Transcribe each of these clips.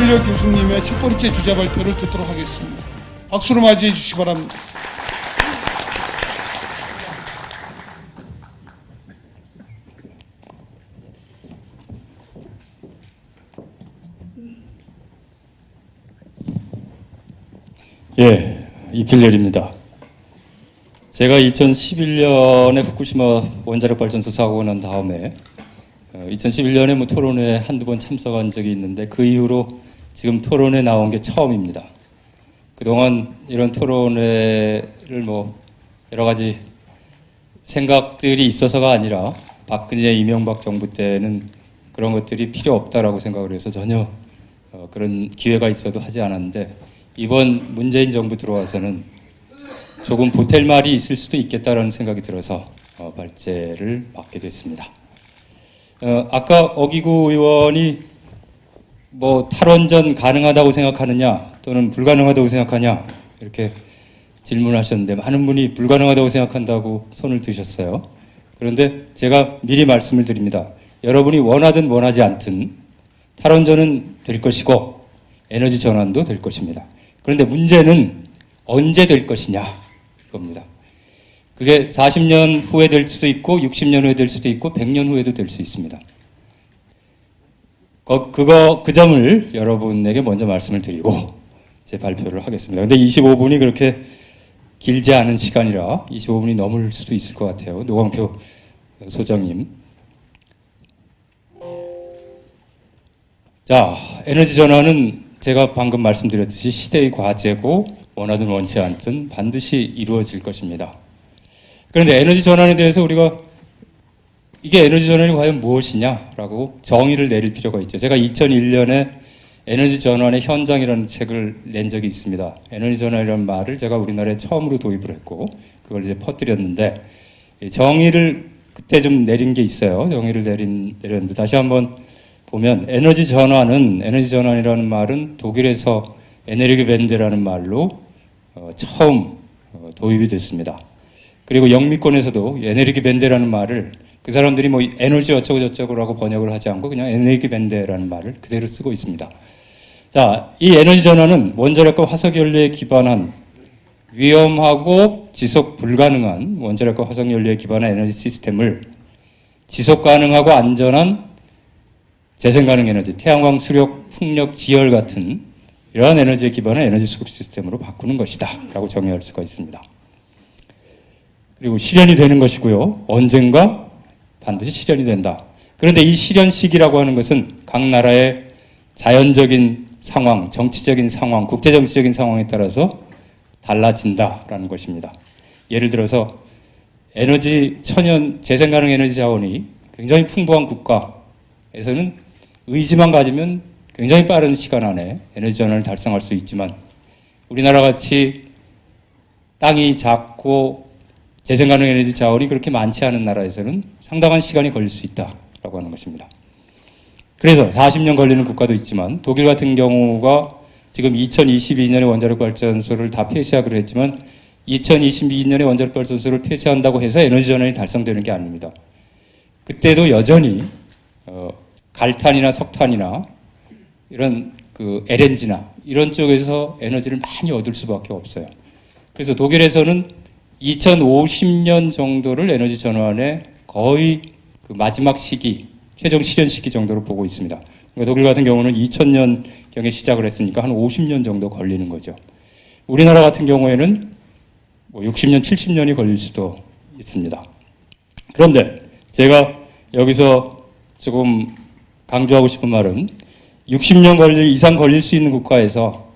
이필렬 교수님의 첫 번째 주자 발표를 듣도록 하겠습니다. 박수로 맞이해 주시기 바랍니다. 예, 이필렬입니다. 제가 2011년에 후쿠시마 원자력 발전소 사고가 난 다음에 2011년에 뭐 토론회에 한두 번 참석한 적이 있는데 그 이후로 지금 토론회 나온 게 처음입니다. 그동안 이런 토론회를 뭐 여러 가지 생각들이 있어서가 아니라 박근혜 이명박 정부 때는 그런 것들이 필요 없다라고 생각을 해서 전혀 그런 기회가 있어도 하지 않았는데 이번 문재인 정부 들어와서는 조금 보탤 말이 있을 수도 있겠다라는 생각이 들어서 발제를 받게 됐습니다. 아까 어기구 의원이 뭐 탈원전 가능하다고 생각하느냐 또는 불가능하다고 생각하냐 이렇게 질문하셨는데 많은 분이 불가능하다고 생각한다고 손을 드셨어요. 그런데 제가 미리 말씀을 드립니다. 여러분이 원하든 원하지 않든 탈원전은 될 것이고 에너지 전환도 될 것입니다. 그런데 문제는 언제 될 것이냐 이겁니다. 그게 40년 후에 될 수도 있고 60년 후에 될 수도 있고 100년 후에도 될 수 있습니다. 그 점을 여러분에게 먼저 말씀을 드리고 제 발표를 하겠습니다. 근데 25분이 그렇게 길지 않은 시간이라 25분이 넘을 수도 있을 것 같아요. 노광표 소장님. 자, 에너지 전환은 제가 방금 말씀드렸듯이 시대의 과제고 원하든 원치 않든 반드시 이루어질 것입니다. 그런데 에너지 전환에 대해서 우리가 이게 에너지 전환이 과연 무엇이냐라고 정의를 내릴 필요가 있죠. 제가 2001년에 에너지 전환의 현장이라는 책을 낸 적이 있습니다. 에너지 전환이라는 말을 제가 우리나라에 처음으로 도입을 했고 그걸 이제 퍼뜨렸는데 정의를 그때 좀 내린 게 있어요. 정의를 내렸는데 다시 한번 보면 에너지 전환이라는 말은 독일에서 에네르기벤데라는 말로 처음 도입이 됐습니다. 그리고 영미권에서도 에네르기벤데라는 말을 그 사람들이 뭐 에너지 어쩌고 저쩌고라고 번역을 하지 않고 그냥 에네르기벤데라는 말을 그대로 쓰고 있습니다. 자, 이 에너지 전환은 원자력과 화석연료에 기반한 위험하고 지속 불가능한 원자력과 화석연료에 기반한 에너지 시스템을 지속 가능하고 안전한 재생 가능 에너지, 태양광, 수력, 풍력, 지열 같은 이러한 에너지에 기반한 에너지 수급 시스템으로 바꾸는 것이다 라고 정의할 수가 있습니다. 그리고 실현이 되는 것이고요. 언젠가 반드시 실현이 된다. 그런데 이 실현 시기라고 하는 것은 각 나라의 자연적인 상황, 정치적인 상황, 국제정치적인 상황에 따라서 달라진다라는 것입니다. 예를 들어서 재생 가능 에너지 자원이 굉장히 풍부한 국가에서는 의지만 가지면 굉장히 빠른 시간 안에 에너지 전환을 달성할 수 있지만 우리나라 같이 땅이 작고 재생가능 에너지 자원이 그렇게 많지 않은 나라에서는 상당한 시간이 걸릴 수 있다라고 하는 것입니다. 그래서 40년 걸리는 국가도 있지만 독일 같은 경우가 지금 2022년에 원자력 발전소를 다 폐쇄하기로 했지만 2022년에 원자력 발전소를 폐쇄한다고 해서 에너지 전환이 달성되는 게 아닙니다. 그때도 여전히 갈탄이나 석탄이나 이런 그 LNG나 이런 쪽에서 에너지를 많이 얻을 수밖에 없어요. 그래서 독일에서는 2050년 정도를 에너지 전환의 거의 그 마지막 시기, 최종 실현 시기 정도로 보고 있습니다. 그러니까 독일 같은 경우는 2000년경에 시작을 했으니까 한 50년 정도 걸리는 거죠. 우리나라 같은 경우에는 뭐 60년, 70년이 걸릴 수도 있습니다. 그런데 제가 여기서 조금 강조하고 싶은 말은 60년 이상 걸릴 수 있는 국가에서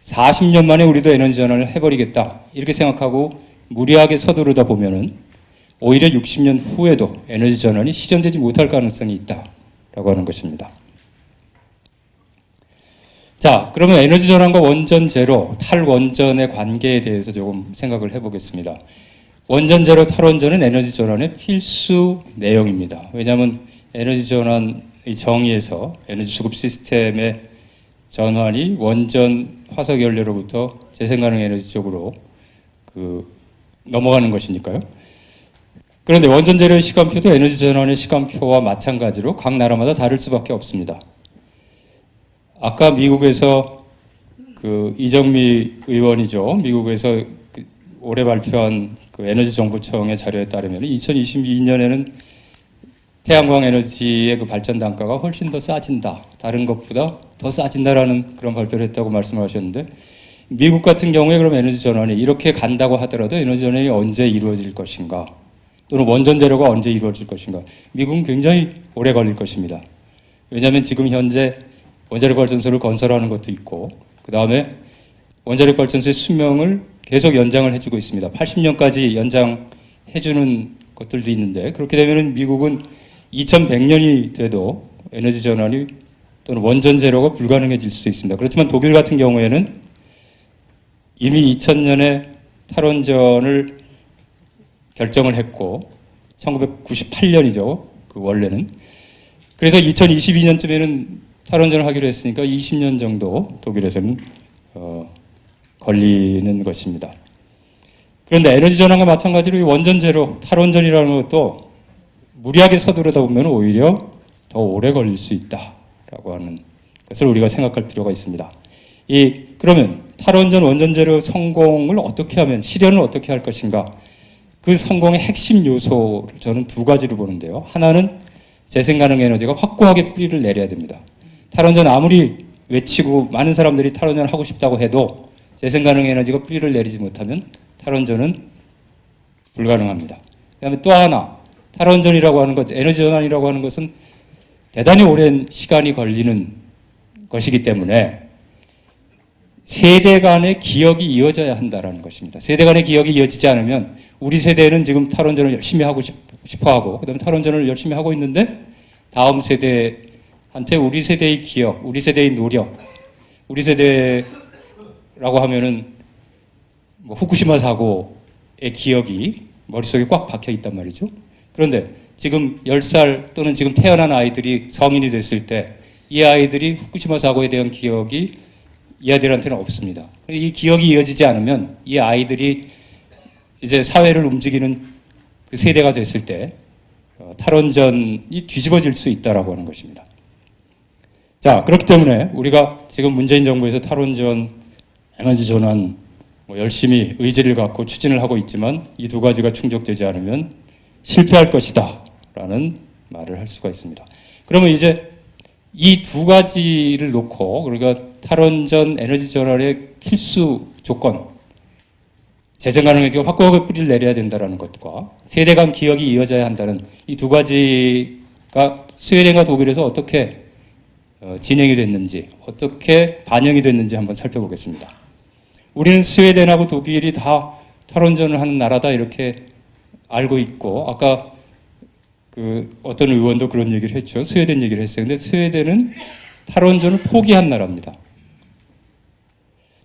40년 만에 우리도 에너지 전환을 해버리겠다 이렇게 생각하고 무리하게 서두르다 보면은 오히려 60년 후에도 에너지 전환이 실현되지 못할 가능성이 있다 하는 것입니다. 자, 그러면 에너지 전환과 원전 제로, 탈원전의 관계에 대해서 조금 생각을 해보겠습니다. 원전 제로, 탈원전은 에너지 전환의 필수 내용입니다. 왜냐하면 에너지 전환의 정의에서 에너지 수급 시스템의 전환이 원전 화석 연료로부터 재생가능 에너지 쪽으로 넘어가는 것이니까요. 그런데 원전 제로의 시간표도 에너지 전환의 시간표와 마찬가지로 각 나라마다 다를 수밖에 없습니다. 아까 미국에서 이정미 의원이죠. 미국에서 올해 발표한 에너지 정보청의 자료에 따르면 2022년에는 태양광 에너지의 발전 단가가 훨씬 더 싸진다. 다른 것보다 더 싸진다라는 그런 발표를 했다고 말씀을 하셨는데, 미국 같은 경우에 그럼 에너지 전환이 이렇게 간다고 하더라도 에너지 전환이 언제 이루어질 것인가? 또는 원전 제로가 언제 이루어질 것인가? 미국은 굉장히 오래 걸릴 것입니다. 왜냐하면 지금 현재 원자력 발전소를 건설하는 것도 있고, 그 다음에 원자력 발전소의 수명을 계속 연장을 해주고 있습니다. 80년까지 연장해주는 것들도 있는데, 그렇게 되면 미국은 2100년이 돼도 에너지 전환이 또는 원전 제로가 불가능해질 수 있습니다. 그렇지만 독일 같은 경우에는 이미 2000년에 탈원전을 결정을 했고, 1998년이죠. 원래는. 그래서 2022년쯤에는 탈원전을 하기로 했으니까 20년 정도 독일에서는 걸리는 것입니다. 그런데 에너지 전환과 마찬가지로 원전 제로, 탈원전이라는 것도 무리하게 서두르다 보면 오히려 더 오래 걸릴 수 있다라고 하는 것을 우리가 생각할 필요가 있습니다. 그러면 탈원전, 원전 제로 성공을 어떻게 하면, 실현을 어떻게 할 것인가? 그 성공의 핵심 요소를 저는 두 가지로 보는데요. 하나는 재생가능 에너지가 확고하게 뿌리를 내려야 됩니다. 탈원전 아무리 외치고 많은 사람들이 탈원전을 하고 싶다고 해도 재생가능 에너지가 뿌리를 내리지 못하면 탈원전은 불가능합니다. 그 다음에 또 하나, 탈원전이라고 하는 것, 에너지 전환이라고 하는 것은 대단히 오랜 시간이 걸리는 것이기 때문에 세대 간의 기억이 이어져야 한다는 것입니다. 세대 간의 기억이 이어지지 않으면 우리 세대는 지금 탈원전을 열심히 하고 싶어하고, 그 다음에 탈원전을 열심히 하고 있는데 다음 세대한테 우리 세대의 기억, 우리 세대의 노력, 우리 세대라고 하면은 후쿠시마 사고의 기억이 머릿속에 꽉 박혀 있단 말이죠. 그런데 지금 10살 또는 지금 태어난 아이들이 성인이 됐을 때 이 아이들이 후쿠시마 사고에 대한 기억이 이 아이들한테는 없습니다. 이 기억이 이어지지 않으면 이 아이들이 이제 사회를 움직이는 그 세대가 됐을 때 탈원전이 뒤집어질 수 있다라고 하는 것입니다. 자, 그렇기 때문에 우리가 지금 문재인 정부에서 탈원전, 에너지 전환 열심히 의지를 갖고 추진을 하고 있지만 이 두 가지가 충족되지 않으면 실패할 것이다 라는 말을 할 수가 있습니다. 그러면 이제 이 두 가지를 놓고, 그러니까 탈원전, 에너지 전환의 필수 조건, 재생가능 에너지가 확고하게 뿌리를 내려야 된다는 것과 세대 간 기억이 이어져야 한다는 이 두 가지가 스웨덴과 독일에서 어떻게 진행이 됐는지, 어떻게 반영이 됐는지 한번 살펴보겠습니다. 우리는 스웨덴하고 독일이 다 탈원전을 하는 나라다 이렇게 알고 있고, 아까 어떤 의원도 그런 얘기를 했죠. 스웨덴 얘기를 했어요. 근데 스웨덴은 탈원전을 포기한 나라입니다.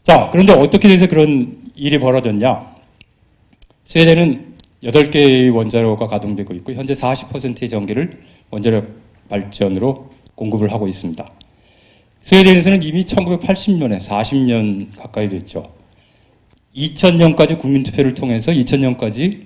자, 그런데 어떻게 돼서 그런 일이 벌어졌냐? 스웨덴은 8개의 원자로가 가동되고 있고 현재 40%의 전기를 원자력 발전으로 공급을 하고 있습니다. 스웨덴에서는 이미 1980년에 40년 가까이 됐죠. 2000년까지 국민투표를 통해서 2000년까지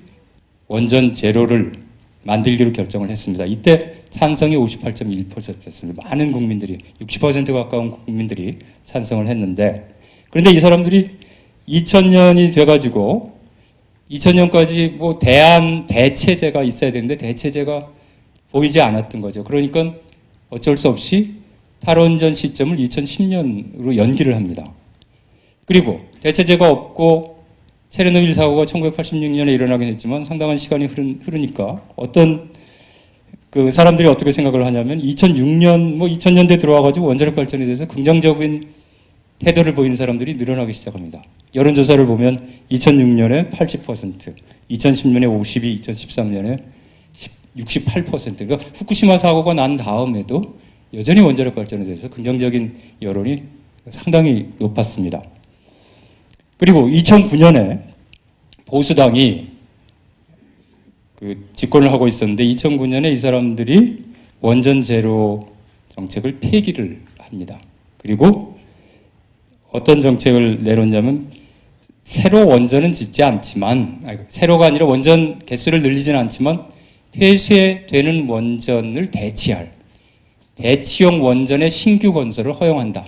원전 제로를 만들기로 결정을 했습니다. 이때 찬성이 58.1%였습니다. 많은 국민들이, 60% 가까운 국민들이 찬성을 했는데, 그런데 이 사람들이 2000년이 돼가지고 2000년까지 대체제가 있어야 되는데 대체제가 보이지 않았던 거죠. 그러니까 어쩔 수 없이 탈원전 시점을 2010년으로 연기를 합니다. 그리고 대체제가 없고 체르노빌 사고가 1986년에 일어나긴 했지만 상당한 시간이 흐르니까 어떤 사람들이 어떻게 생각을 하냐면 2006년, 2000년대 들어와가지고 원자력 발전에 대해서 긍정적인 태도를 보이는 사람들이 늘어나기 시작합니다. 여론조사를 보면 2006년에 80%, 2010년에 52%, 2013년에 68%. 그러니까 후쿠시마 사고가 난 다음에도 여전히 원자력 발전에 대해서 긍정적인 여론이 상당히 높았습니다. 그리고 2009년에 보수당이 집권을 하고 있었는데 2009년에 이 사람들이 원전 제로 정책을 폐기를 합니다. 그리고 어떤 정책을 내놓냐면 새로 원전은 짓지 않지만 새로가 아니라 원전 개수를 늘리지는 않지만 폐쇄되는 원전을 대체할 대치용 원전의 신규 건설을 허용한다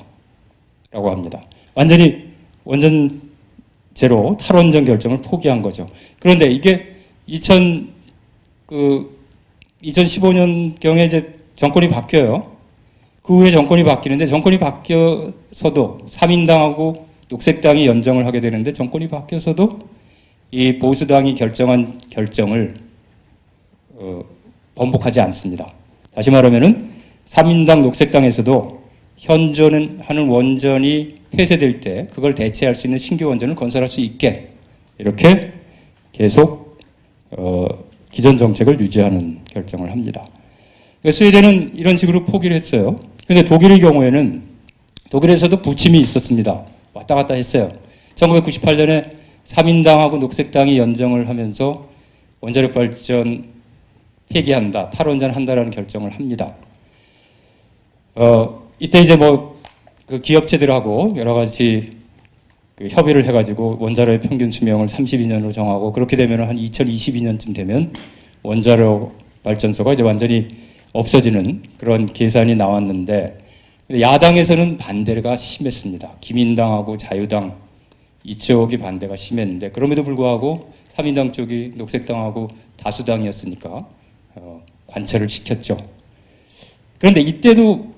라고 합니다. 완전히 원전 제로 탈원전 결정을 포기한 거죠. 그런데 이게 2015년경에 이제 정권이 바뀌어요. 그 후에 정권이 바뀌는데 정권이 바뀌어서도 3인당하고 녹색당이 연정을 하게 되는데 정권이 바뀌어서도 이 보수당이 결정한 결정을 번복하지 않습니다. 다시 말하면은 3인당 녹색당에서도 현존하는 원전이 폐쇄될 때 그걸 대체할 수 있는 신규 원전을 건설할 수 있게 이렇게 계속 기존 정책을 유지하는 결정을 합니다. 스웨덴은 이런 식으로 포기를 했어요. 그런데 독일의 경우에는 독일에서도 부침이 있었습니다. 왔다 갔다 했어요. 1998년에 3인당하고 녹색당이 연정을 하면서 원자력 발전 폐기한다, 탈원전 한다라는 결정을 합니다. 이때 이제 그 기업체들하고 여러 가지 협의를 해가지고 원자로의 평균 수명을 32년으로 정하고 그렇게 되면 한 2022년쯤 되면 원자력 발전소가 이제 완전히 없어지는 그런 계산이 나왔는데 야당에서는 반대가 심했습니다. 기민당하고 자유당 이쪽이 반대가 심했는데 그럼에도 불구하고 3인당 쪽이 녹색당하고 다수당이었으니까 관철을 시켰죠. 그런데 이때도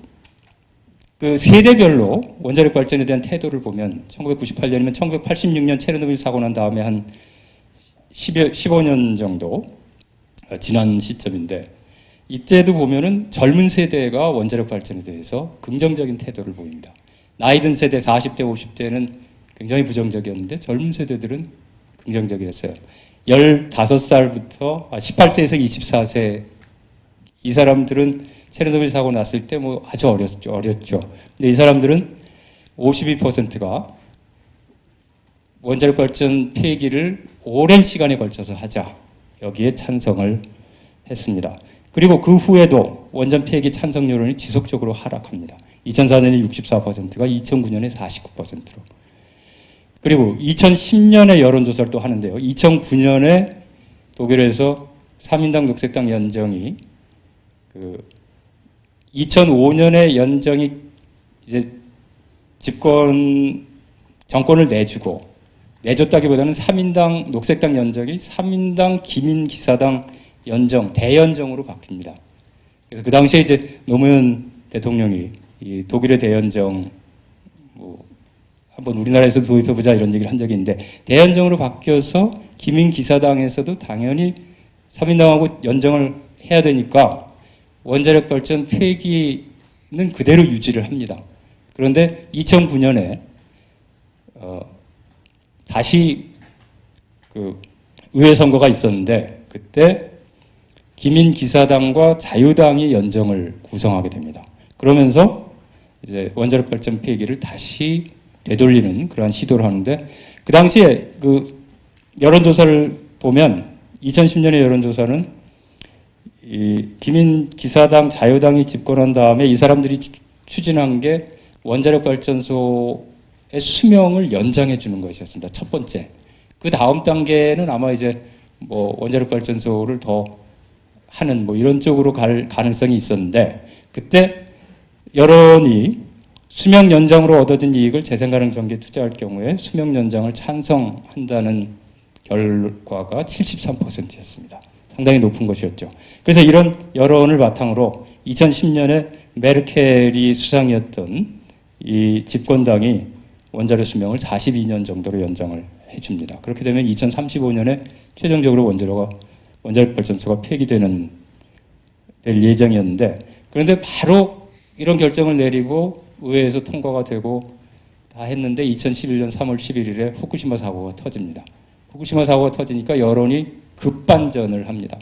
그 세대별로 원자력 발전에 대한 태도를 보면 1998년이면 1986년 체르노빌 사고 난 다음에 한 15년 정도 지난 시점인데 이때도 보면은 젊은 세대가 원자력 발전에 대해서 긍정적인 태도를 보입니다. 나이 든 세대 40대, 50대는 굉장히 부정적이었는데 젊은 세대들은 긍정적이었어요. 15살부터 18세에서 24세 이 사람들은 체르노빌 사고 났을 때 아주 어렸죠. 근데 이 사람들은 52%가 원자력 발전 폐기를 오랜 시간에 걸쳐서 하자. 여기에 찬성을 했습니다. 그리고 그 후에도 원전 폐기 찬성 여론이 지속적으로 하락합니다. 2004년에 64%가 2009년에 49%로. 그리고 2010년에 여론조사를 또 하는데요. 2009년에 독일에서 3인당 녹색당 연정이 2005년에 연정이 이제 정권을 내줬다기보다는 3인당 녹색당 연정이 3인당 기민기사당 연정, 대연정으로 바뀝니다. 그래서 그 당시에 이제 노무현 대통령이 이 독일의 대연정, 한번 우리나라에서 도입해보자 이런 얘기를 한 적이 있는데, 대연정으로 바뀌어서 기민기사당에서도 당연히 3인당하고 연정을 해야 되니까 원자력 발전 폐기는 그대로 유지를 합니다. 그런데 2009년에 다시 의회 선거가 있었는데 그때 기민기사당과 자유당이 연정을 구성하게 됩니다. 그러면서 이제 원자력 발전 폐기를 다시 되돌리는 그러한 시도를 하는데 그 당시에 여론조사를 보면 2010년의 여론조사는 이 기민기사당, 자유당이 집권한 다음에 이 사람들이 추진한 게 원자력 발전소의 수명을 연장해 주는 것이었습니다. 첫 번째. 그 다음 단계는 아마 이제 원자력 발전소를 더 하는 이런 쪽으로 갈 가능성이 있었는데 그때 여론이 수명 연장으로 얻어진 이익을 재생가능 전기에 투자할 경우에 수명 연장을 찬성한다는 결과가 73%였습니다. 상당히 높은 것이었죠. 그래서 이런 여론을 바탕으로 2010년에 메르켈이 수상이었던 이 집권당이 원자력 수명을 42년 정도로 연장을 해줍니다. 그렇게 되면 2035년에 최종적으로 원자력 발전소가 폐기될 예정이었는데 그런데 바로 이런 결정을 내리고 의회에서 통과가 되고 다 했는데 2011년 3월 11일에 후쿠시마 사고가 터집니다. 후쿠시마 사고가 터지니까 여론이 급반전을 합니다.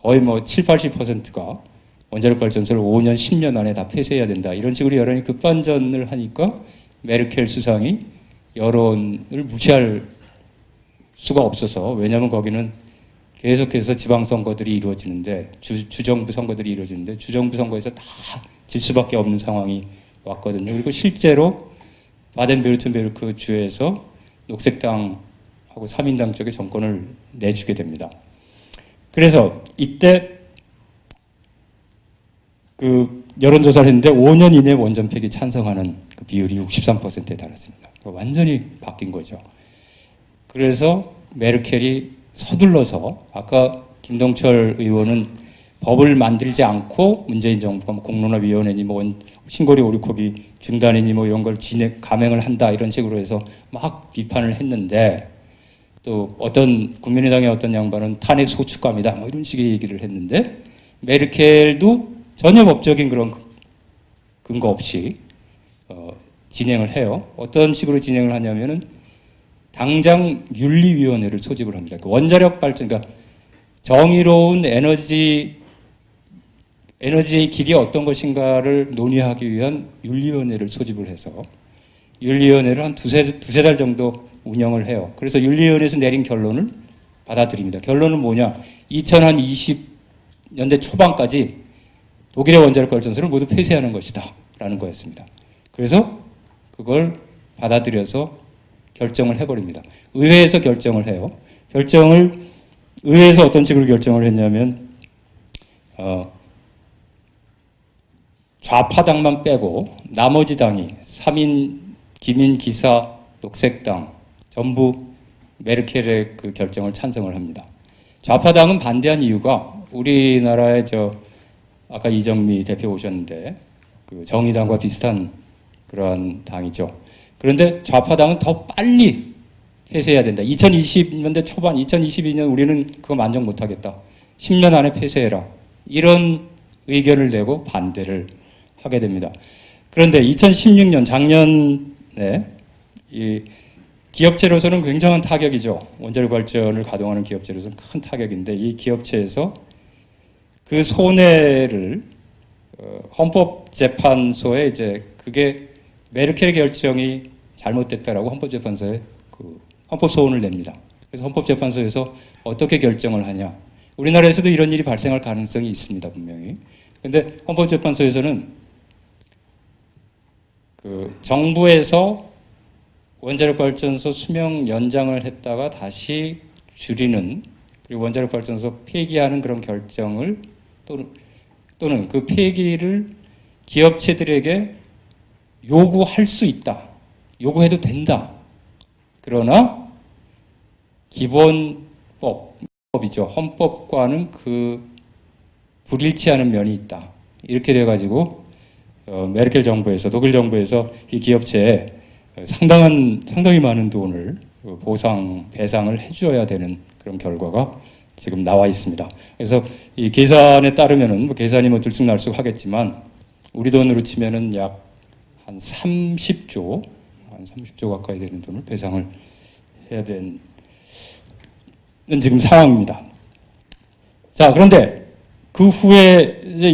거의 뭐 7, 80%가 원자력 발전소를 5년, 10년 안에 다 폐쇄해야 된다. 이런 식으로 여론이 급반전을 하니까 메르켈 수상이 여론을 무시할 수가 없어서, 왜냐하면 거기는 계속해서 지방선거들이 이루어지는데, 주정부 선거들이 이루어지는데 주정부 선거에서 다 질 수밖에 없는 상황이 왔거든요. 그리고 실제로 바덴베르튼베르크 주에서 녹색당하고 3인당 쪽에 정권을 내주게 됩니다. 그래서 이때 그 여론조사를 했는데 5년 이내 원전 폐기 찬성하는 그 비율이 63%에 달했습니다. 완전히 바뀐 거죠. 그래서 메르켈이 서둘러서, 아까 김동철 의원은 법을 만들지 않고 문재인 정부가 뭐 공론화위원회니 뭐 신고리 오류코기 중단이니 뭐 이런 걸 감행을 한다 이런 식으로 해서 막 비판을 했는데, 또 어떤 국민의당의 어떤 양반은 탄핵 소추감이다 뭐 이런 식의 얘기를 했는데, 메르켈도 전혀 법적인 그런 근거 없이 진행을 해요. 어떤 식으로 진행을 하냐면은 당장 윤리위원회를 소집을 합니다. 그 원자력 발전, 그러니까 정의로운 에너지의 길이 어떤 것인가를 논의하기 위한 윤리위원회를 소집을 해서 윤리위원회를 한 두세 달 정도 운영을 해요. 그래서 윤리위원회에서 내린 결론을 받아들입니다. 결론은 뭐냐? 2020년대 초반까지 독일의 원자력 발전소를 모두 폐쇄하는 것이다 라는 거였습니다. 그래서 그걸 받아들여서 결정을 해버립니다. 의회에서 결정을 해요. 의회에서 어떤 식으로 결정을 했냐면 좌파당만 빼고 나머지 당이 3인, 기민, 기사, 녹색당 전부 메르켈의 그 결정을 찬성을 합니다. 좌파당은 반대한 이유가, 우리나라의 아까 이정미 대표 오셨는데 그 정의당과 비슷한 그러한 당이죠. 그런데 좌파당은 더 빨리 폐쇄해야 된다. 2020년대 초반, 2022년 우리는 그거 만족 못하겠다. 10년 안에 폐쇄해라. 이런 의견을 내고 반대를 하게 됩니다. 그런데 2016년 작년에 이 기업체로서는 굉장한 타격이죠. 원자력 발전을 가동하는 기업체로서는 큰 타격인데, 이 기업체에서 그 손해를 헌법재판소에 그게 메르켈의 결정이 잘못됐다라고 헌법재판소에 헌법소원을 냅니다. 그래서 헌법재판소에서 어떻게 결정을 하냐. 우리나라에서도 이런 일이 발생할 가능성이 있습니다, 분명히. 그런데 헌법재판소에서는 정부에서 원자력 발전소 수명 연장을 했다가 다시 줄이는, 그리고 원자력 발전소 폐기하는 그런 결정을 또는 그 폐기를 기업체들에게 요구할 수 있다. 요구해도 된다. 그러나 기본법이죠. 헌법과는 불일치하는 면이 있다. 이렇게 돼가지고 메르켈 정부에서, 독일 정부에서 이 기업체에 상당히 많은 돈을 배상을 해줘야 되는 그런 결과가 지금 나와 있습니다. 그래서 이 계산에 따르면은, 계산이 들쑥날쑥 하겠지만, 우리 돈으로 치면은 약 한 30조 가까이 되는 돈을 배상을 해야 되는 지금 상황입니다. 자, 그런데 그 후에 이제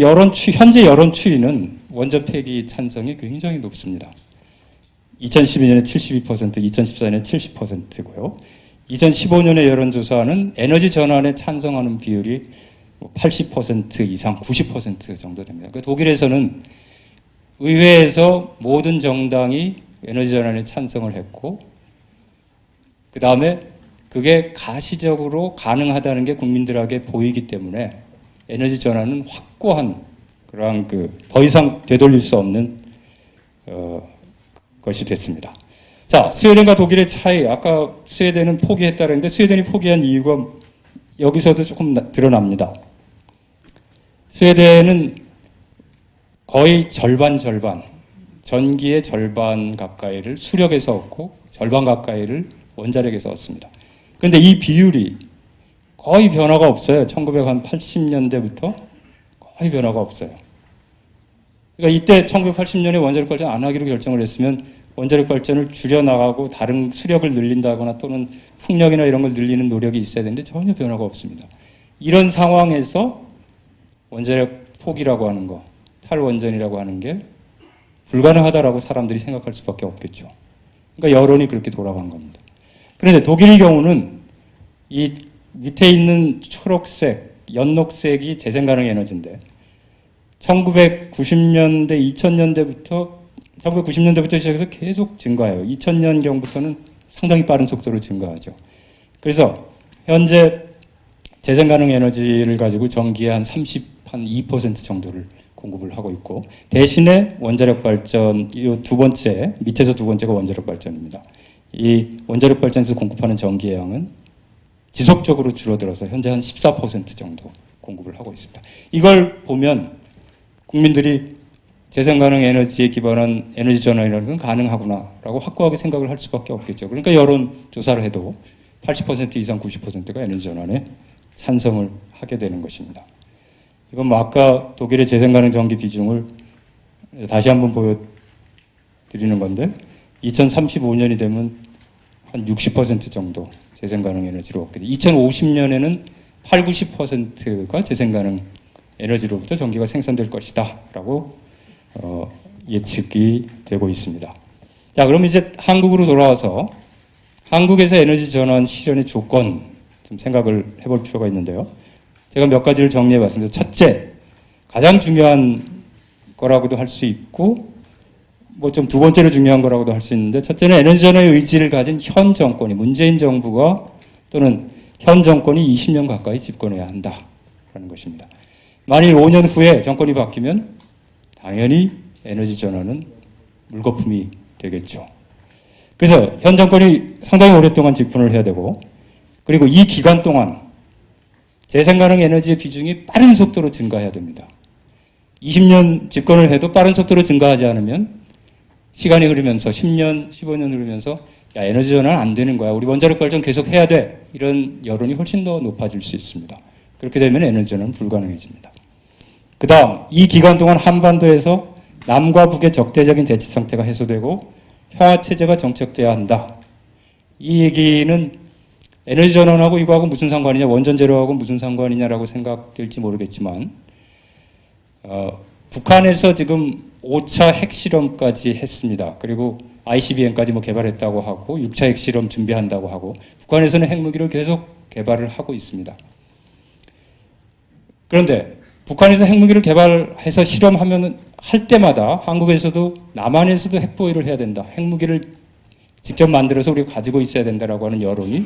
현재 여론 추이는 원전 폐기 찬성이 굉장히 높습니다. 2012년에 72%, 2014년에 70%고요. 2015년의 여론조사는 에너지 전환에 찬성하는 비율이 80% 이상, 90% 정도 됩니다. 독일에서는 의회에서 모든 정당이 에너지 전환에 찬성을 했고, 그 다음에 그게 가시적으로 가능하다는 게 국민들에게 보이기 때문에 에너지 전환은 확고한 그러한 더 이상 되돌릴 수 없는 것이 됐습니다. 자, 스웨덴과 독일의 차이. 아까 스웨덴은 포기했다 그랬는데, 스웨덴이 포기한 이유가 여기서도 조금 드러납니다. 스웨덴은 거의 절반, 전기의 절반 가까이를 수력에서 얻고 절반 가까이를 원자력에서 얻습니다. 그런데 이 비율이 거의 변화가 없어요. 1980년대부터 거의 변화가 없어요. 그러니까 이때 1980년에 원자력 발전 안 하기로 결정을 했으면 원자력 발전을 줄여나가고 다른 수력을 늘린다거나 또는 풍력이나 이런 걸 늘리는 노력이 있어야 되는데 전혀 변화가 없습니다. 이런 상황에서 원자력 포기라고 하는 거, 탈원전이라고 하는 게 불가능하다라고 사람들이 생각할 수밖에 없겠죠. 그러니까 여론이 그렇게 돌아간 겁니다. 그런데 독일의 경우는 이 밑에 있는 초록색, 연녹색이 재생가능 에너지인데 1990년대, 1990년대부터 시작해서 계속 증가해요. 2000년경부터는 상당히 빠른 속도로 증가하죠. 그래서 현재 재생가능 에너지를 가지고 전기의 한 2% 정도를 공급을 하고 있고, 대신에 원자력 발전, 이 두 번째, 밑에서 두 번째가 원자력 발전입니다. 이 원자력 발전에서 공급하는 전기의 양은 지속적으로 줄어들어서 현재 한 14% 정도 공급을 하고 있습니다. 이걸 보면 국민들이 재생가능 에너지에 기반한 에너지 전환이라는 건 가능하구나라고 확고하게 생각을 할 수밖에 없겠죠. 그러니까 여론조사를 해도 80% 이상 90%가 에너지 전환에 찬성을 하게 되는 것입니다. 이건 뭐 아까 독일의 재생가능 전기 비중을 다시 한번 보여드리는 건데 2035년이 되면 한 60% 정도 재생가능 에너지로 얻게 돼요. 2050년에는 80~90%가 재생가능 에너지로부터 전기가 생산될 것이다 라고 예측이 되고 있습니다. 자, 그럼 이제 한국으로 돌아와서 한국에서 에너지 전환 실현의 조건 좀 생각을 해볼 필요가 있는데요. 제가 몇 가지를 정리해 봤습니다. 첫째, 가장 중요한 거라고도 할 수 있고 뭐 좀 두 번째로 중요한 거라고도 할 수 있는데, 첫째는 에너지 전환의 의지를 가진 현 정권이, 문재인 정부가 또는 현 정권이 20년 가까이 집권해야 한다라는 것입니다. 만일 5년 후에 정권이 바뀌면 당연히 에너지 전환은 물거품이 되겠죠. 그래서 현 정권이 상당히 오랫동안 집권을 해야 되고, 그리고 이 기간 동안 재생가능 에너지의 비중이 빠른 속도로 증가해야 됩니다. 20년 집권을 해도 빠른 속도로 증가하지 않으면 시간이 흐르면서 10년, 15년 흐르면서 야, 에너지 전환 안 되는 거야. 우리 원자력 발전 계속 해야 돼. 이런 여론이 훨씬 더 높아질 수 있습니다. 그렇게 되면 에너지 전환은 불가능해집니다. 그 다음, 이 기간 동안 한반도에서 남과 북의 적대적인 대치 상태가 해소되고 평화체제가 정착돼야 한다. 이 얘기는 에너지 전환하고 이거하고 무슨 상관이냐, 원전제로하고 무슨 상관이냐라고 생각될지 모르겠지만, 북한에서 지금 5차 핵실험까지 했습니다. 그리고 ICBM까지 뭐 개발했다고 하고 6차 핵실험 준비한다고 하고, 북한에서는 핵무기를 계속 개발을 하고 있습니다. 그런데 북한에서 핵무기를 개발해서 실험하면 할 때마다 한국에서도 남한에서도 핵보유를 해야 된다. 핵무기를 직접 만들어서 우리가 가지고 있어야 된다라고 하는 여론이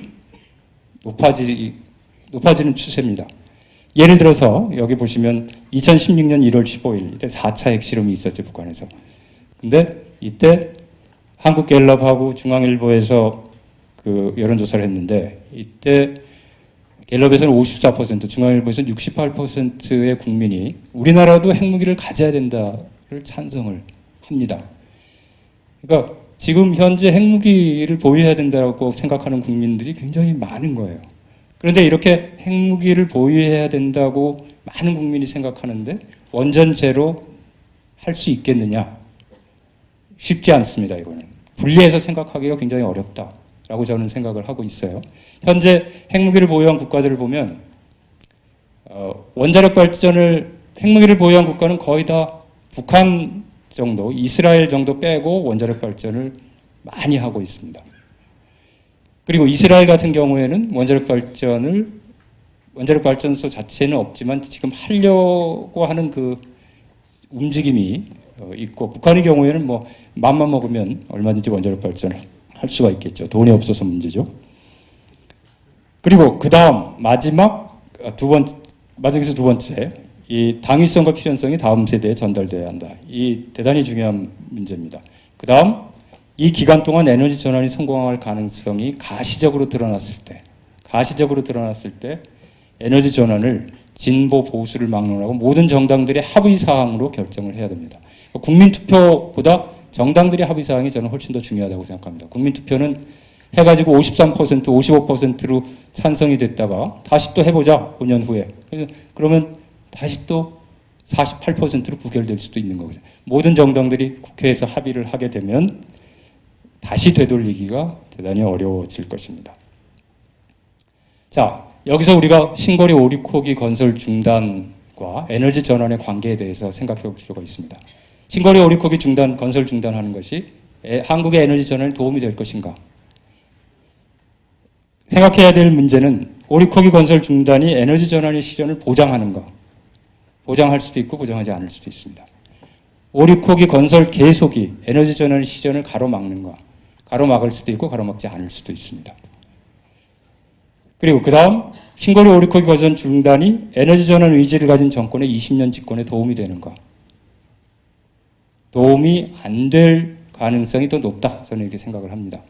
높아지는 추세입니다. 예를 들어서 여기 보시면 2016년 1월 15일 이때 4차 핵실험이 있었죠, 북한에서. 근데 이때 한국갤럽하고 중앙일보에서 그 여론조사를 했는데, 이때 갤럽에서는 54%, 중앙일보에서는 68%의 국민이 우리나라도 핵무기를 가져야 된다를 찬성을 합니다. 그러니까 지금 현재 핵무기를 보유해야 된다고 생각하는 국민들이 굉장히 많은 거예요. 그런데 이렇게 핵무기를 보유해야 된다고 많은 국민이 생각하는데 원전제로 할 수 있겠느냐? 쉽지 않습니다, 이거는. 분리해서 생각하기가 굉장히 어렵다라고 저는 생각을 하고 있어요. 현재 핵무기를 보유한 국가들을 보면 원자력 발전을 핵무기를 보유한 국가는 거의 다 북한 정도, 이스라엘 정도 빼고 원자력 발전을 많이 하고 있습니다. 그리고 이스라엘 같은 경우에는 원자력 발전소 자체는 없지만 지금 하려고 하는 그 움직임이 있고, 북한의 경우에는 뭐 맘만 먹으면 얼마든지 원자력 발전을 할 수가 있겠죠. 돈이 없어서 문제죠. 그리고 그 다음 마지막에서 두 번째, 이 당위성과 필연성이 다음 세대에 전달돼야 한다. 이 대단히 중요한 문제입니다. 그 다음, 이 기간 동안 에너지 전환이 성공할 가능성이 가시적으로 드러났을 때 에너지 전환을 진보 보수를 막론하고 모든 정당들의 합의 사항으로 결정을 해야 됩니다. 국민투표보다 정당들의 합의 사항이 저는 훨씬 더 중요하다고 생각합니다. 국민투표는 해가지고 53%, 55%로 찬성이 됐다가 다시 또 해보자, 5년 후에. 그러면 다시 또 48%로 부결될 수도 있는 거거든요. 모든 정당들이 국회에서 합의를 하게 되면 다시 되돌리기가 대단히 어려워질 것입니다. 자, 여기서 우리가 신거리 오리코기 건설 중단과 에너지 전환의 관계에 대해서 생각해 볼 필요가 있습니다. 신거리 오리코기 중단, 건설 중단하는 것이 한국의 에너지 전환에 도움이 될 것인가? 생각해야 될 문제는 오리코기 건설 중단이 에너지 전환의 실현을 보장하는가? 보장할 수도 있고 보장하지 않을 수도 있습니다. 오리코기 건설 계속이 에너지 전환의 실현을 가로막는가? 가로막을 수도 있고 가로막지 않을 수도 있습니다. 그리고 그 다음 신거리 오리코기 건설 중단이 에너지 전환 의지를 가진 정권의 20년 집권에 도움이 되는가? 도움이 안 될 가능성이 더 높다. 저는 이렇게 생각을 합니다.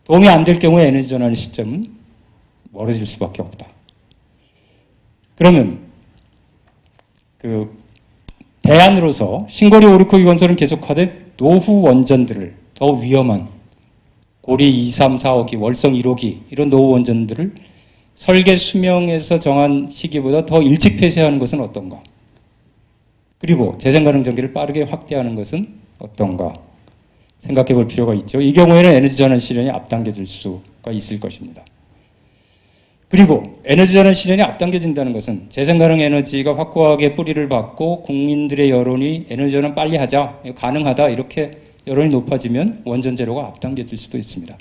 도움이 안 될 경우에 에너지 전환의 시점은 멀어질 수밖에 없다. 그러면 대안으로서 신거리 오리코기 건설은 계속하되 노후 원전들을 더 위험한 고리 2, 3, 4호기, 월성 1호기 이런 노후 원전들을 설계 수명에서 정한 시기보다 더 일찍 폐쇄하는 것은 어떤가? 그리고 재생가능 전기를 빠르게 확대하는 것은 어떤가? 생각해 볼 필요가 있죠. 이 경우에는 에너지 전환 실현이 앞당겨질 수가 있을 것입니다. 그리고 에너지 전환 실현이 앞당겨진다는 것은 재생가능 에너지가 확고하게 뿌리를 받고 국민들의 여론이 에너지 전환 빨리 하자, 가능하다 이렇게 여론이 높아지면 원전 제로가 앞당겨질 수도 있습니다.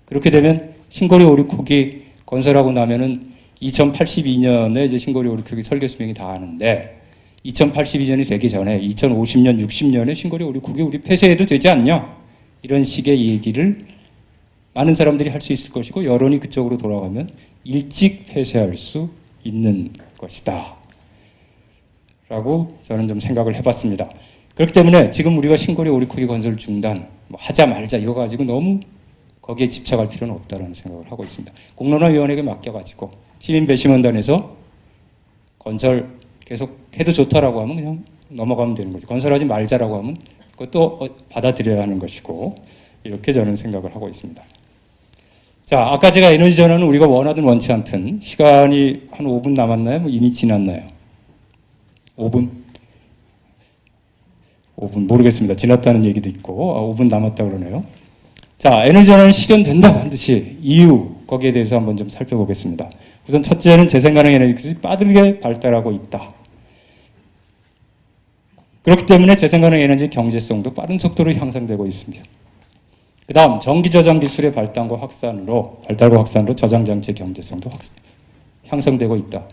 그렇게 되면 신거리 오리코기 건설하고 나면은 2082년에 이제 신거리 오리코기 설계 수명이 다 하는데 2082년이 되기 전에 2050년, 60년에 신거리 오리코기 우리 폐쇄해도 되지 않냐? 이런 식의 얘기를 많은 사람들이 할 수 있을 것이고 여론이 그쪽으로 돌아가면 일찍 폐쇄할 수 있는 것이다. 라고 저는 좀 생각을 해봤습니다. 그렇기 때문에 지금 우리가 신거리 오리코기 건설 중단 하자 말자 이거 가지고 너무 거기에 집착할 필요는 없다는 생각을 하고 있습니다. 공론화위원회에게 맡겨가지고 시민배심원단에서 건설 계속 해도 좋다라고 하면 그냥 넘어가면 되는 거죠. 건설하지 말자라고 하면 그것도 받아들여야 하는 것이고 이렇게 저는 생각을 하고 있습니다. 자, 아까 제가 에너지 전환은 우리가 원하든 원치 않든 시간이 한 5분 남았나요? 뭐 이미 지났나요? 5분? 5분 모르겠습니다. 지났다는 얘기도 있고 5분 남았다 그러네요. 자, 에너지 전환은 실현된다 반드시. 이유 거기에 대해서 한번 좀 살펴보겠습니다. 우선 첫째는 재생가능 에너지가 빠르게 발달하고 있다. 그렇기 때문에 재생가능 에너지 경제성도 빠른 속도로 향상되고 있습니다. 그 다음 전기저장 기술의 발달과 확산으로 저장장치의 경제성도 향상되고 있다.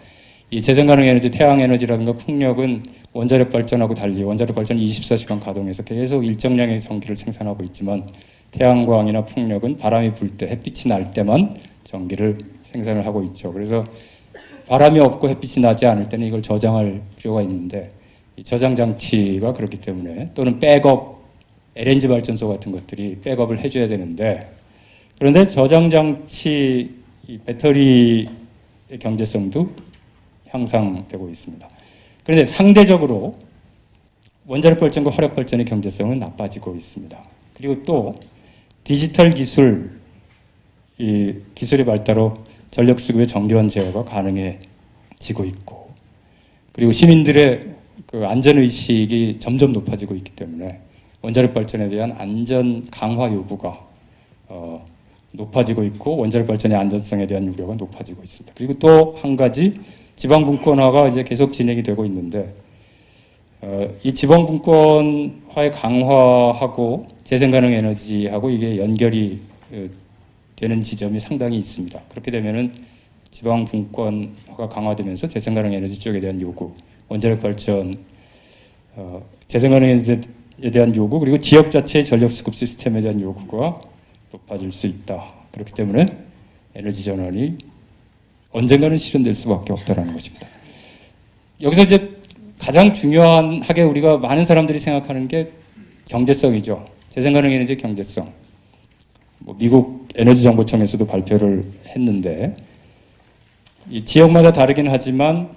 이 재생가능 에너지, 태양에너지라든가 풍력은 원자력 발전하고 달리 원자력 발전이 24시간 가동해서 계속 일정량의 전기를 생산하고 있지만 태양광이나 풍력은 바람이 불 때, 햇빛이 날 때만 전기를 생산을 하고 있죠. 그래서 바람이 없고 햇빛이 나지 않을 때는 이걸 저장할 필요가 있는데 이 저장장치가 그렇기 때문에 또는 백업, LNG 발전소 같은 것들이 백업을 해줘야 되는데 그런데 저장장치 배터리의 경제성도 향상되고 있습니다. 그런데 상대적으로 원자력 발전과 화력 발전의 경제성은 나빠지고 있습니다. 그리고 또 디지털 기술, 이 기술의 발달로 전력 수급의 정교한 제어가 가능해지고 있고 그리고 시민들의 그 안전의식이 점점 높아지고 있기 때문에 원자력 발전에 대한 안전 강화 요구가 높아지고 있고 원자력 발전의 안전성에 대한 우려가 높아지고 있습니다. 그리고 또 한 가지 지방분권화가 이제 계속 진행이 되고 있는데 이 지방분권화의 강화하고 재생가능 에너지하고 이게 연결이 되는 지점이 상당히 있습니다. 그렇게 되면은 지방분권화가 강화되면서 재생가능 에너지 쪽에 대한 요구, 원자력 발전, 재생가능 에너지에 대한 요구, 그리고 지역 자체의 전력 수급 시스템에 대한 요구가 높아질 수 있다. 그렇기 때문에 에너지 전환이 언젠가는 실현될 수밖에 없다는 것입니다. 여기서 이제 가장 중요하게 우리가 많은 사람들이 생각하는 게 경제성이죠. 재생가능 에너지 경제성. 미국 에너지정보청에서도 발표를 했는데 이 지역마다 다르긴 하지만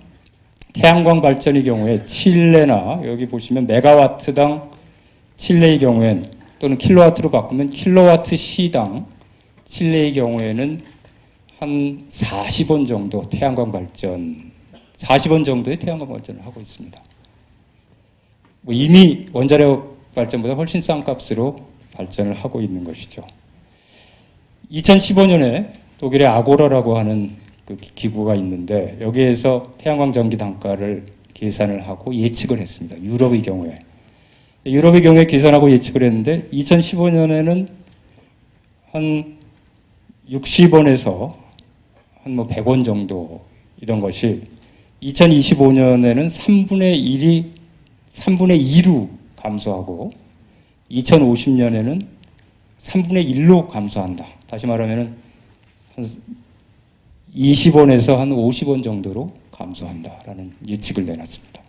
태양광 발전의 경우에 칠레나 여기 보시면 메가와트당 칠레의 경우엔 또는 킬로와트로 바꾸면 킬로와트 시당 칠레의 경우에는 한 40원 정도 태양광 발전, 40원 정도의 태양광 발전을 하고 있습니다. 이미 원자력 발전보다 훨씬 싼 값으로 발전을 하고 있는 것이죠. 2015년에 독일의 아고라라고 하는 그 기구가 있는데 여기에서 태양광 전기 단가를 계산을 하고 예측을 했습니다. 유럽의 경우에. 유럽의 경우에 계산하고 예측을 했는데 2015년에는 한 60원에서 한 뭐 100원 정도 이런 것이 2025년에는 3분의 2로 감소하고 2050년에는 3분의 1로 감소한다. 다시 말하면 한 20원에서 한 50원 정도로 감소한다라는 예측을 내놨습니다.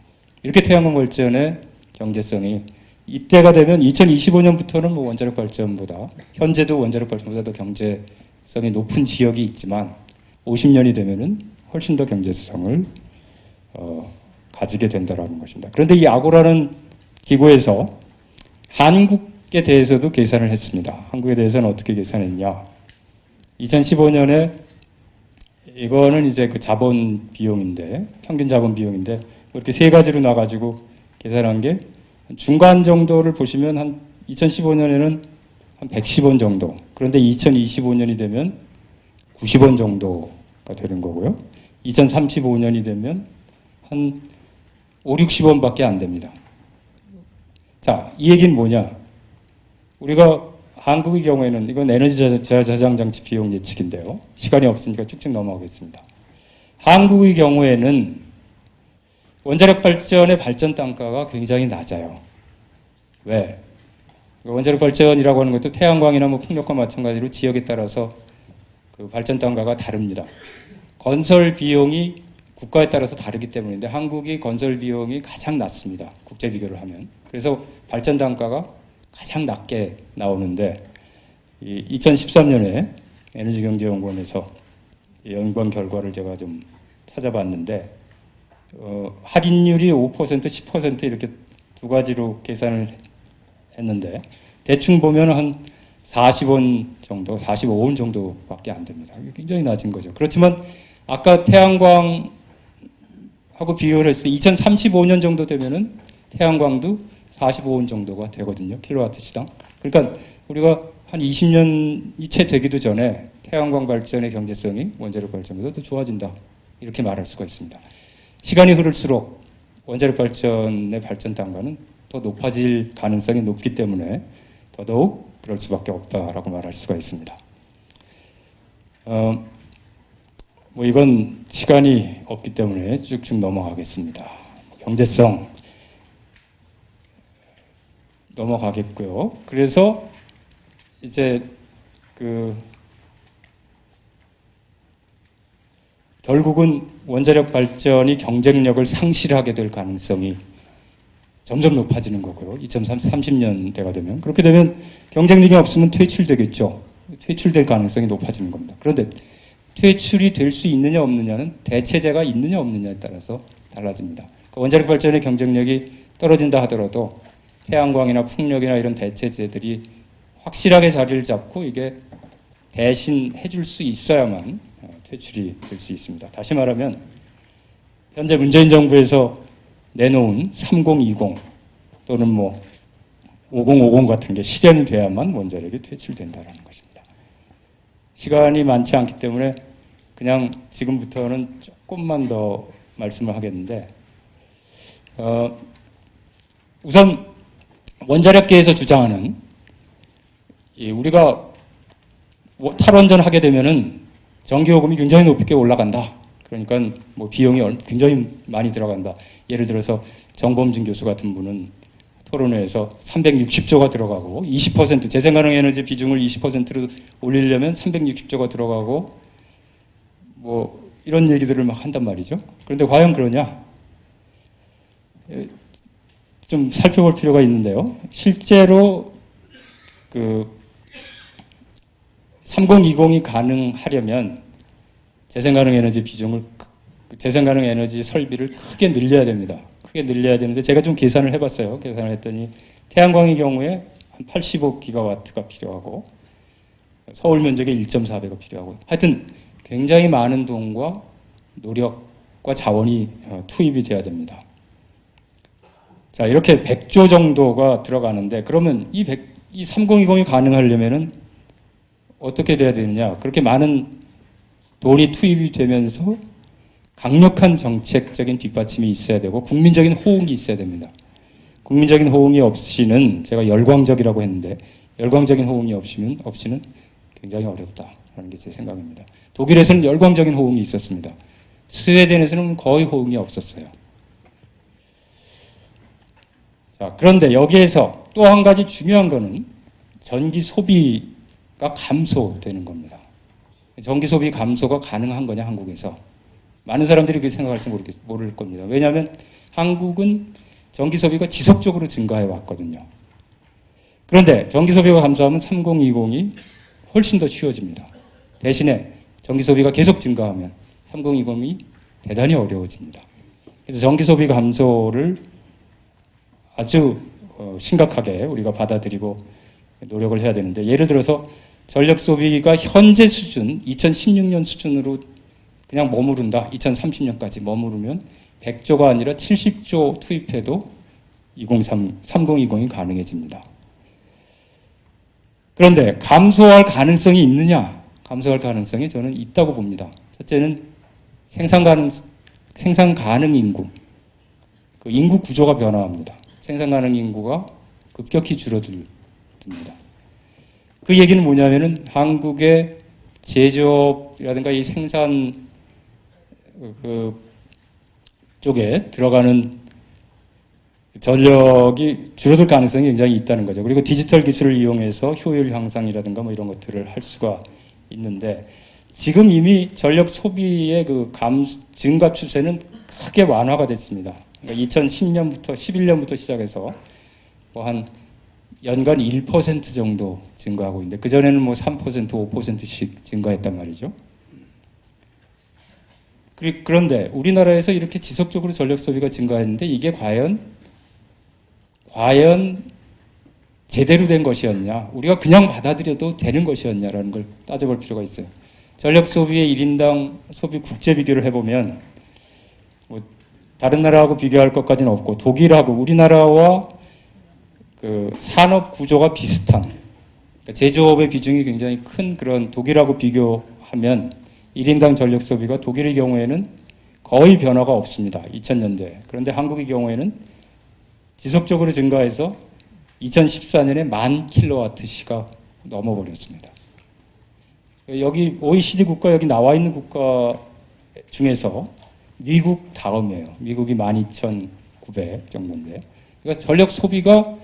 이렇게 태양광 발전의 경제성이 이때가 되면 2025년부터는 뭐 원자력 발전보다 현재도 원자력 발전보다 더 경제성이 높은 지역이 있지만 50년이 되면은 훨씬 더 경제성을 가지게 된다라는 것입니다. 그런데 이 아고라는 기구에서 한국에 대해서도 계산을 했습니다. 한국에 대해서는 어떻게 계산했냐? 2015년에 이거는 이제 그 자본 비용인데 평균 자본 비용인데 이렇게 세 가지로 나가지고 계산한 게 중간 정도를 보시면 한 2015년에는 한 110원 정도. 그런데 2025년이 되면 90원 정도가 되는 거고요. 2035년이 되면 한 5, 60원밖에 안 됩니다. 자, 이 얘기는 뭐냐? 우리가 한국의 경우에는 이건 에너지 저장 장치 비용 예측인데요. 시간이 없으니까 쭉쭉 넘어가겠습니다. 한국의 경우에는 원자력 발전의 발전 단가가 굉장히 낮아요. 왜? 원자력 발전이라고 하는 것도 태양광이나 뭐 풍력과 마찬가지로 지역에 따라서 그 발전 단가가 다릅니다. 건설 비용이 국가에 따라서 다르기 때문인데 한국이 건설 비용이 가장 낮습니다. 국제 비교를 하면. 그래서 발전 단가가 가장 낮게 나오는데 2013년에 에너지경제연구원에서 연구한 결과를 제가 좀 찾아봤는데 할인율이 5%, 10% 이렇게 두 가지로 계산을 했는데 대충 보면 한 40원 정도, 45원 정도밖에 안 됩니다. 굉장히 낮은 거죠. 그렇지만 아까 태양광하고 비교를 했을 때 2035년 정도 되면은 태양광도 45원 정도가 되거든요. 킬로와트 시당. 그러니까 우리가 한 20년이 채 되기도 전에 태양광 발전의 경제성이 원자력 발전보다 더 좋아진다. 이렇게 말할 수가 있습니다. 시간이 흐를수록 원자력 발전의 발전 단가는 더 높아질 가능성이 높기 때문에 더더욱 그럴 수밖에 없다라고 말할 수가 있습니다. 뭐 이건 시간이 없기 때문에 쭉쭉 넘어가겠습니다. 경제성 넘어가겠고요. 그래서 이제 결국은 원자력 발전이 경쟁력을 상실하게 될 가능성이 점점 높아지는 거고요. 2030년대가 되면. 그렇게 되면 경쟁력이 없으면 퇴출되겠죠. 퇴출될 가능성이 높아지는 겁니다. 그런데 퇴출이 될 수 있느냐 없느냐는 대체제가 있느냐 없느냐에 따라서 달라집니다. 그러니까 원자력 발전의 경쟁력이 떨어진다 하더라도 태양광이나 풍력이나 이런 대체제들이 확실하게 자리를 잡고 이게 대신 해줄 수 있어야만 퇴출이 될 수 있습니다. 다시 말하면 현재 문재인 정부에서 내놓은 3020 또는 뭐 5050 같은 게 실현이 돼야만 원자력이 퇴출된다는 것입니다. 시간이 많지 않기 때문에 그냥 지금부터는 조금만 더 말씀을 하겠는데 우선 원자력계에서 주장하는 우리가 탈원전 하게 되면은 전기요금이 굉장히 높게 올라간다. 그러니까 뭐 비용이 굉장히 많이 들어간다. 예를 들어서 정범진 교수 같은 분은 토론회에서 360조가 들어가고 20% 재생가능 에너지 비중을 20%로 올리려면 360조가 들어가고 뭐 이런 얘기들을 막 한단 말이죠. 그런데 과연 그러냐? 좀 살펴볼 필요가 있는데요. 실제로 3020이 가능하려면 재생가능 에너지 비중을 재생가능 에너지 설비를 크게 늘려야 됩니다. 크게 늘려야 되는데 제가 좀 계산을 해봤어요. 계산을 했더니 태양광의 경우에 한 85기가와트가 필요하고 서울 면적의 1.4배가 필요하고 하여튼 굉장히 많은 돈과 노력과 자원이 투입이 돼야 됩니다. 자, 이렇게 100조 정도가 들어가는데 그러면 이 3020이 가능하려면은 어떻게 돼야 되느냐? 그렇게 많은 돈이 투입이 되면서 강력한 정책적인 뒷받침이 있어야 되고 국민적인 호응이 있어야 됩니다. 국민적인 호응이 없이는 제가 열광적이라고 했는데 열광적인 호응이 없이는 굉장히 어렵다라는 게 제 생각입니다. 독일에서는 열광적인 호응이 있었습니다. 스웨덴에서는 거의 호응이 없었어요. 자, 그런데 여기에서 또 한 가지 중요한 거는 전기 소비가 감소되는 겁니다. 전기 소비 감소가 가능한 거냐, 한국에서. 많은 사람들이 그렇게 생각할지 모를 겁니다. 왜냐하면 한국은 전기 소비가 지속적으로 증가해 왔거든요. 그런데 전기 소비가 감소하면 3020이 훨씬 더 쉬워집니다. 대신에 전기 소비가 계속 증가하면 3020이 대단히 어려워집니다. 그래서 전기 소비 감소를 아주 심각하게 우리가 받아들이고 노력을 해야 되는데, 예를 들어서 전력 소비가 현재 수준, 2016년 수준으로 그냥 머무른다. 2030년까지 머무르면 100조가 아니라 70조 투입해도 3020이 가능해집니다. 그런데 감소할 가능성이 있느냐? 감소할 가능성이 저는 있다고 봅니다. 첫째는 생산 가능 인구. 그 인구 구조가 변화합니다. 생산 가능 인구가 급격히 줄어듭니다. 그 얘기는 뭐냐면은 한국의 제조업이라든가 이 생산 쪽에 들어가는 전력이 줄어들 가능성이 굉장히 있다는 거죠. 그리고 디지털 기술을 이용해서 효율 향상이라든가 뭐 이런 것들을 할 수가 있는데, 지금 이미 전력 소비의 그 증가 추세는 크게 완화가 됐습니다. 그러니까 2010년부터 11년부터 시작해서 뭐 한 연간 1% 정도 증가하고 있는데, 그전에는 뭐 3%, 5%씩 증가했단 말이죠. 그런데 우리나라에서 이렇게 지속적으로 전력 소비가 증가했는데 이게 과연 제대로 된 것이었냐, 우리가 그냥 받아들여도 되는 것이었냐라는 걸 따져볼 필요가 있어요. 전력 소비의 1인당 소비 국제 비교를 해보면 뭐 다른 나라하고 비교할 것까지는 없고, 독일하고 우리나라와 그 산업 구조가 비슷한, 그러니까 제조업의 비중이 굉장히 큰 그런 독일하고 비교하면 1인당 전력 소비가 독일의 경우에는 거의 변화가 없습니다. 2000년대. 그런데 한국의 경우에는 지속적으로 증가해서 2014년에 10,000kWh가 넘어버렸습니다. 여기 OECD 국가, 여기 나와 있는 국가 중에서 미국 다음이에요. 미국이 12,900 정도인데. 그러니까 전력 소비가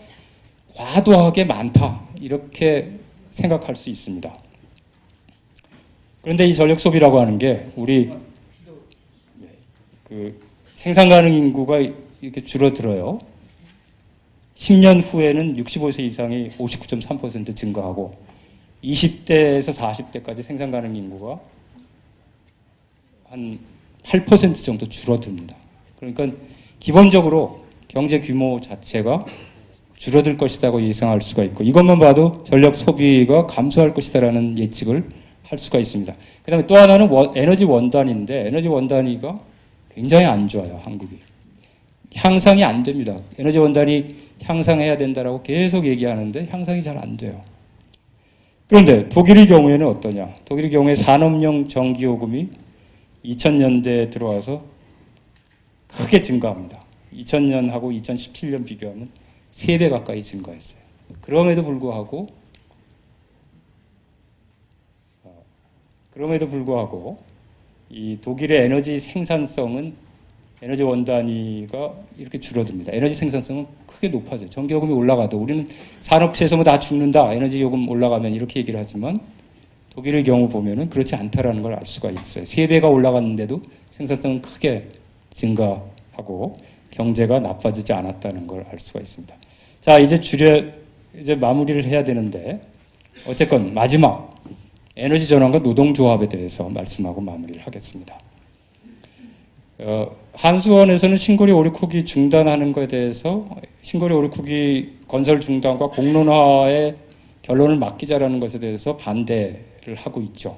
과도하게 많다, 이렇게 생각할 수 있습니다. 그런데 이 전력 소비라고 하는 게 우리 그 생산 가능 인구가 이렇게 줄어들어요. 10년 후에는 65세 이상이 59.3% 증가하고 20대에서 40대까지 생산 가능 인구가 한 8% 정도 줄어듭니다. 그러니까 기본적으로 경제 규모 자체가 줄어들 것이라고 예상할 수가 있고, 이것만 봐도 전력 소비가 감소할 것이다라는 예측을 할 수가 있습니다. 그 다음에 또 하나는 에너지 원단인데, 에너지 원단위가 굉장히 안 좋아요, 한국이. 향상이 안 됩니다. 에너지 원단이 향상해야 된다라고 계속 얘기하는데 향상이 잘 안 돼요. 그런데 독일의 경우에는 어떠냐? 독일의 경우에 산업용 전기요금이 2000년대에 들어와서 크게 증가합니다. 2000년하고 2017년 비교하면 3배 가까이 증가했어요. 그럼에도 불구하고 이 독일의 에너지 생산성은, 에너지 원단위가 이렇게 줄어듭니다. 에너지 생산성은 크게 높아져요. 전기요금이 올라가도 우리는 산업체에서 뭐 다 죽는다, 에너지 요금 올라가면, 이렇게 얘기를 하지만 독일의 경우 보면은 그렇지 않다라는 걸 알 수가 있어요. 3배가 올라갔는데도 생산성은 크게 증가하고 경제가 나빠지지 않았다는 걸 알 수가 있습니다. 자, 이제 마무리를 해야 되는데, 어쨌건 마지막 에너지 전환과 노동조합에 대해서 말씀하고 마무리를 하겠습니다. 한수원에서는 신고리 오리코기 중단하는 것에 대해서 신고리 오리코기 건설 중단과 공론화의 결론을 맡기자라는 것에 대해서 반대를 하고 있죠.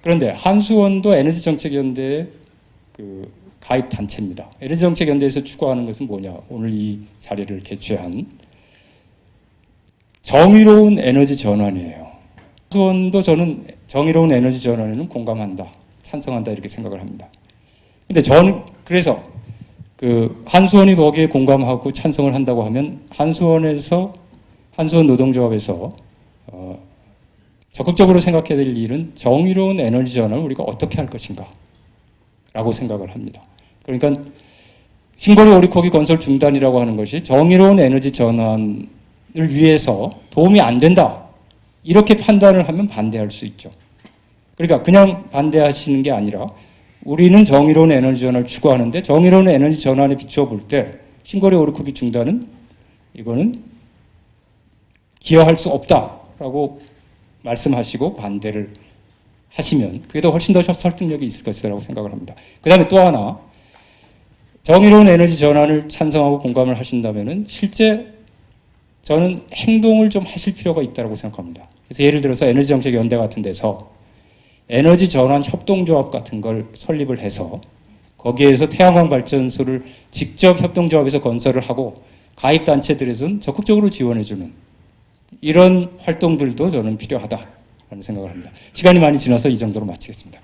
그런데 한수원도 에너지정책연대의 그 가입 단체입니다. 에너지정책연대에서 추구하는 것은 뭐냐? 오늘 이 자리를 개최한 정의로운 에너지 전환이에요. 한수원도 저는 정의로운 에너지 전환에는 공감한다, 찬성한다 이렇게 생각을 합니다. 근데 저는 그래서 그 한수원이 거기에 공감하고 찬성을 한다고 하면 한수원 노동조합에서 적극적으로 생각해야 될 일은 정의로운 에너지 전환을 우리가 어떻게 할 것인가 라고 생각을 합니다. 그러니까 신고리 오리코기 건설 중단이라고 하는 것이 정의로운 에너지 전환을 위해서 도움이 안 된다, 이렇게 판단을 하면 반대할 수 있죠. 그러니까 그냥 반대하시는 게 아니라 우리는 정의로운 에너지 전환을 추구하는데 정의로운 에너지 전환에 비추어 볼 때 신고리 오리코기 중단은 이거는 기여할 수 없다라고 말씀하시고 반대를 하시면 그게 더 훨씬 더 설득력이 있을 것이라고 생각을 합니다. 그 다음에 또 하나, 정의로운 에너지 전환을 찬성하고 공감을 하신다면은 실제 저는 행동을 좀 하실 필요가 있다고 생각합니다. 그래서 예를 들어서 에너지정책연대 같은 데서 에너지 전환 협동조합 같은 걸 설립을 해서 거기에서 태양광 발전소를 직접 협동조합에서 건설을 하고 가입단체들에서는 적극적으로 지원해주는 이런 활동들도 저는 필요하다라는 생각을 합니다. 시간이 많이 지나서 이 정도로 마치겠습니다.